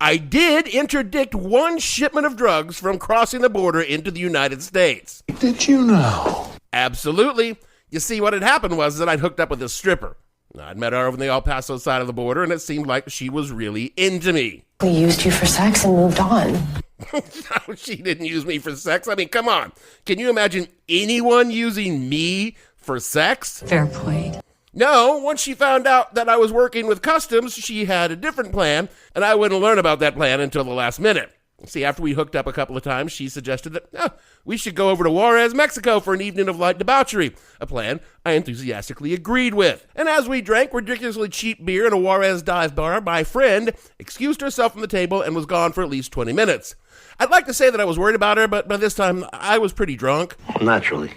I did interdict one shipment of drugs from crossing the border into the United States. Did you know? Absolutely. You see, what had happened was that I'd hooked up with this stripper. I'd met her over on the El Paso side of the border, and it seemed like she was really into me. We used you for sex and moved on. No, she didn't use me for sex. I mean, come on. Can you imagine anyone using me for sex? Fair point. No, once she found out that I was working with Customs, she had a different plan, and I wouldn't learn about that plan until the last minute. See, after we hooked up a couple of times, she suggested that we should go over to Juarez, Mexico for an evening of light debauchery, a plan I enthusiastically agreed with. And as we drank ridiculously cheap beer in a Juarez dive bar, my friend excused herself from the table and was gone for at least 20 minutes. I'd like to say that I was worried about her, but by this time, I was pretty drunk. Naturally.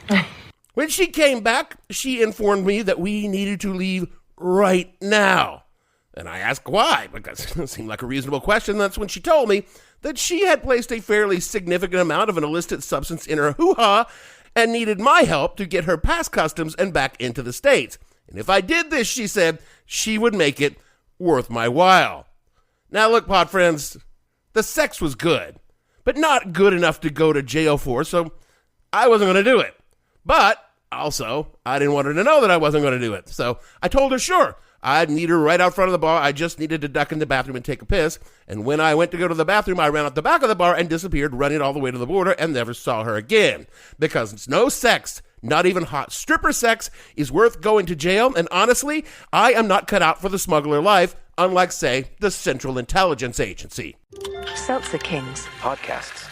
When she came back, she informed me that we needed to leave right now. And I asked why, because it seemed like a reasonable question. That's when she told me that she had placed a fairly significant amount of an illicit substance in her hoo-ha and needed my help to get her past Customs and back into the States. And if I did this, she said, she would make it worth my while. Now look, pod friends, the sex was good, but not good enough to go to jail for, so I wasn't going to do it. But also, I didn't want her to know that I wasn't going to do it. So I told her, sure, I'd meet her right out front of the bar. I just needed to duck in the bathroom and take a piss. And when I went to go to the bathroom, I ran out the back of the bar and disappeared, running all the way to the border, and never saw her again. Because it's no sex, not even hot stripper sex, is worth going to jail. And honestly, I am not cut out for the smuggler life, unlike, say, the Central Intelligence Agency. Seltzer Kings. Podcasts.